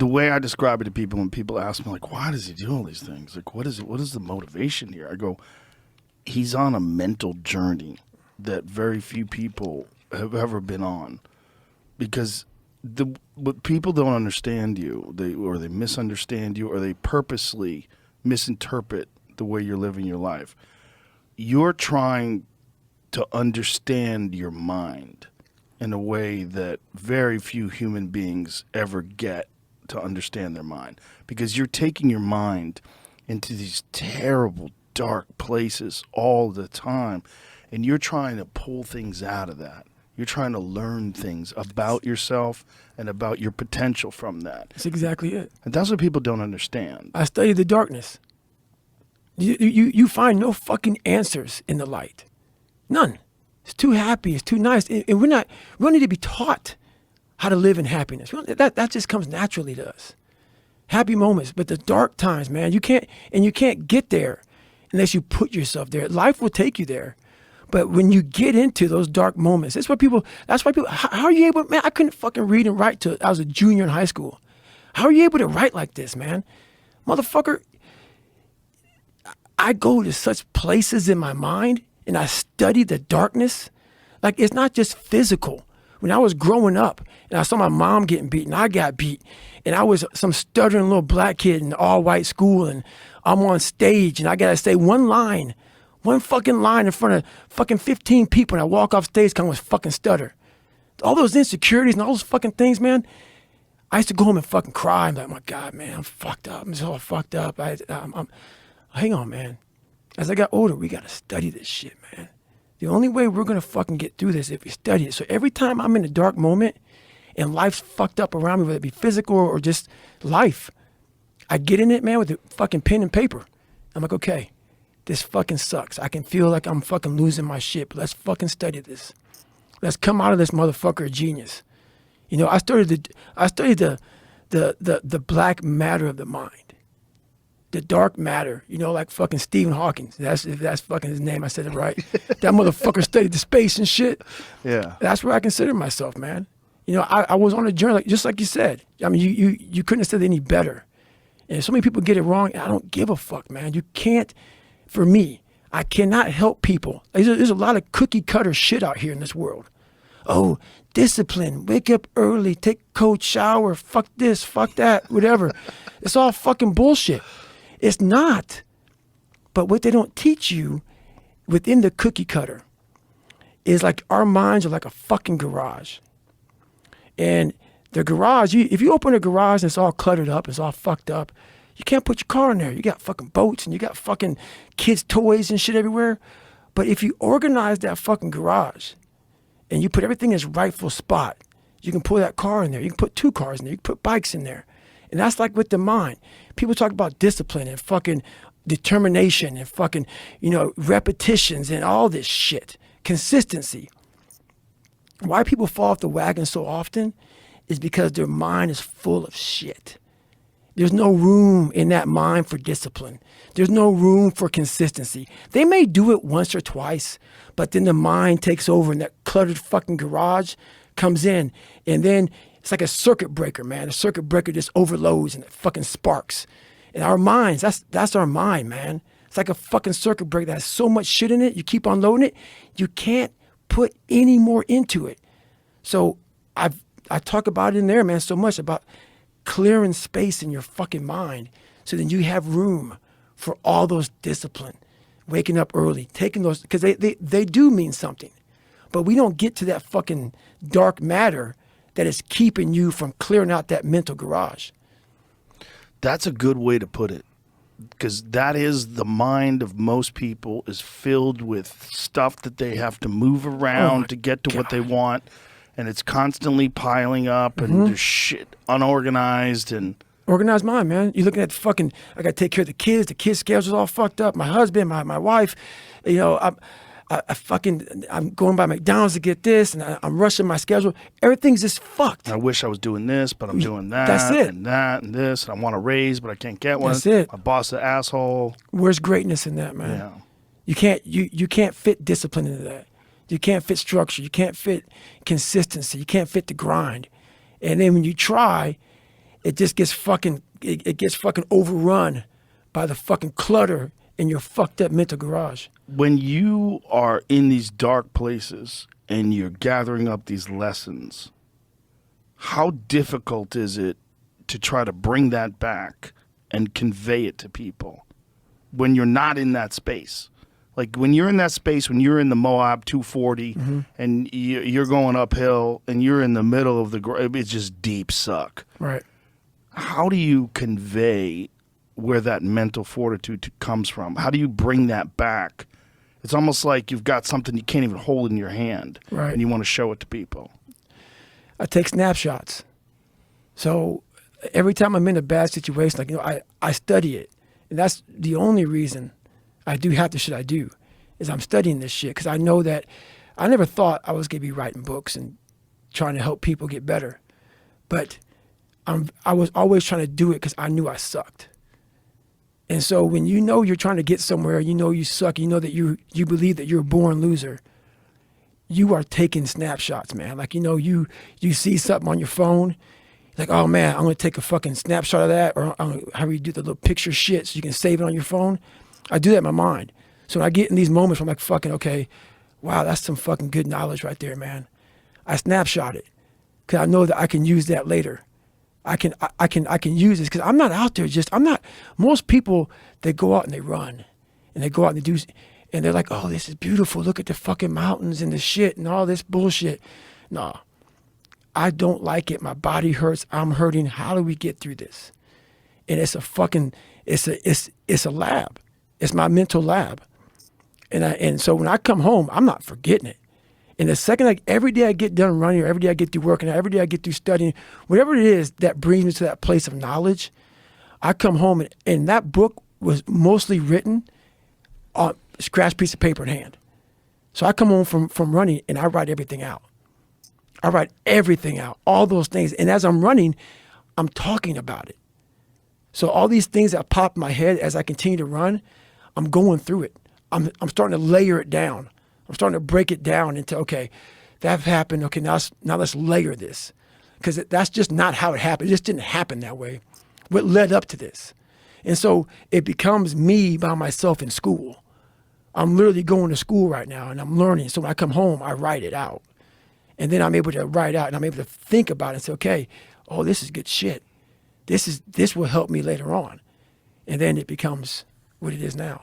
the way I describe it to people when people ask me, like, why does he do all these things? Like, what is it? What is the motivation here? I go, he's on a mental journey that very few people have ever been on, because what people don't understand you, they misunderstand you, or they purposely misinterpret the way you're living your life. You're trying to understand your mind in a way that very few human beings ever get to understand their mind, because you're taking your mind into these terrible, dark places all the time, and you're trying to pull things out of that. You're trying to learn things about yourself and about your potential from that. That's exactly it. And that's what people don't understand. I study the darkness. You find no fucking answers in the light. None. It's too happy. It's too nice. And we don't need to be taught how to live in happiness. That just comes naturally to us. Happy moments, but the dark times, man, you can't get there unless you put yourself there. Life will take you there. But when you get into those dark moments, that's why people, how are you able, man, I couldn't fucking read and write till I was a junior in high school. How are you able to write like this, man? Motherfucker, I go to such places in my mind and I study the darkness. Like, it's not just physical. When I was growing up and I saw my mom getting beaten, I got beat. And I was some stuttering little black kid in an all-white school, and I'm on stage and I got to say one fucking line in front of fucking 15 people, and I walk off stage kind of fucking stutter. All those insecurities and all those fucking things, man. I used to go home and fucking cry. I'm like, my God, man, I'm fucked up. I'm so fucked up. Hang on, man. As I got older, we got to study this shit, man. The only way we're going to fucking get through this is if we study it. So every time I'm in a dark moment and life's fucked up around me, whether it be physical or just life, I get in it, man, with a fucking pen and paper. I'm like, okay, this fucking sucks. I can feel like I'm fucking losing my shit, but let's fucking study this. Let's come out of this motherfucker a genius. You know, I studied the black matter of the mind. The dark matter, you know, like fucking Stephen Hawking. If that's fucking his name, I said it right. That motherfucker studied the space and shit. Yeah. That's where I consider myself, man. You know, I was on a journey, just like you said. I mean, you couldn't have said it any better. And so many people get it wrong, and I don't give a fuck, man. You can't, for me, I cannot help people. There's a lot of cookie cutter shit out here in this world. Oh, discipline, wake up early, take a cold shower, fuck this, fuck that, whatever. It's all fucking bullshit. It's not. But what they don't teach you within the cookie cutter is like our minds are like a fucking garage. And the garage, if you open a garage and it's all cluttered up, it's all fucked up, you can't put your car in there. You got fucking boats and you got fucking kids' toys and shit everywhere. But if you organize that fucking garage and you put everything in its rightful spot, you can pull that car in there. You can put 2 cars in there. You can put bikes in there. And that's like with the mind. People talk about discipline and fucking determination and fucking, you know, repetitions and all this shit. Consistency. Why people fall off the wagon so often is because their mind is full of shit. There's no room in that mind for discipline. There's no room for consistency. They may do it once or twice, but then the mind takes over and that cluttered fucking garage comes in, and then it's like a circuit breaker, man. A circuit breaker just overloads and it fucking sparks. And our minds, that's our mind, man. It's like a fucking circuit breaker that has so much shit in it, you keep on loading it, you can't put any more into it. So I talk about it in there, man, so much about clearing space in your fucking mind so then you have room for all those discipline, waking up early, taking those, because they do mean something. But we don't get to that fucking dark matter that is keeping you from clearing out that mental garage. That's a good way to put it, because that is the mind of most people is filled with stuff that they have to move around to get to what they want, and it's constantly piling up, and there's shit unorganized and... Organized mind, man. You're looking at fucking, I got to take care of the kids' schedule's all fucked up, my husband, my wife, you know, I'm going by McDonald's to get this, and I'm rushing my schedule. Everything's just fucked. I wish I was doing this, but I'm doing that. That's it. And that and this, and I want a raise, but I can't get one. That's it. My boss is an asshole. Where's greatness in that, man? Yeah. You can't fit discipline into that. You can't fit structure. You can't fit consistency. You can't fit the grind. And then when you try, it just gets fucking, it gets fucking overrun by the fucking clutter in your fucked up mental garage. When you are in these dark places and you're gathering up these lessons, how difficult is it to try to bring that back and convey it to people when you're not in that space? Like when you're in that space, when you're in the Moab 240 and you're going uphill and you're in the middle of it's just deep suck. Right. How do you convey where that mental fortitude comes from? How do you bring that back? It's almost like you've got something you can't even hold in your hand, right, and you want to show it to people. I take snapshots. So every time I'm in a bad situation, like, you know, I study it. And that's the only reason I do half the shit I do, is I'm studying this shit, because I know that I never thought I was going to be writing books and trying to help people get better. But I was always trying to do it because I knew I sucked. And so when you know you're trying to get somewhere, you know you suck, you know that you believe that you're a born loser, you are taking snapshots, man. Like, you know, you see something on your phone, like, oh man, I'm going to take a fucking snapshot of that, or how you do the little picture shit so you can save it on your phone. I do that in my mind. So when I get in these moments where I'm like, fucking, okay, wow, that's some fucking good knowledge right there, man. I snapshot it because I know that I can use that later. I can use this because I'm not out there most people, they go out and they run and they go out and they do, and they're like, oh, this is beautiful. Look at the fucking mountains and the shit and all this bullshit. No, I don't like it. My body hurts. I'm hurting. How do we get through this? And it's a fucking, it's a lab. It's my mental lab. And so when I come home, I'm not forgetting it. And the second, like every day I get done running, or every day I get through working, or every day I get through studying, whatever it is that brings me to that place of knowledge, I come home and that book was mostly written on a scratch piece of paper in hand. So I come home from running and I write everything out. I write everything out, all those things. And as I'm running, I'm talking about it. So all these things that pop in my head as I continue to run, I'm going through it. I'm starting to layer it down. I'm starting to break it down into, okay, that happened. Okay, now let's layer this. Because that's just not how it happened. It just didn't happen that way. What led up to this? And so it becomes me by myself in school. I'm literally going to school right now and I'm learning. So when I come home, I write it out. And then I'm able to write out and I'm able to think about it and say, okay, oh, this is good shit. This will help me later on. And then it becomes what it is now.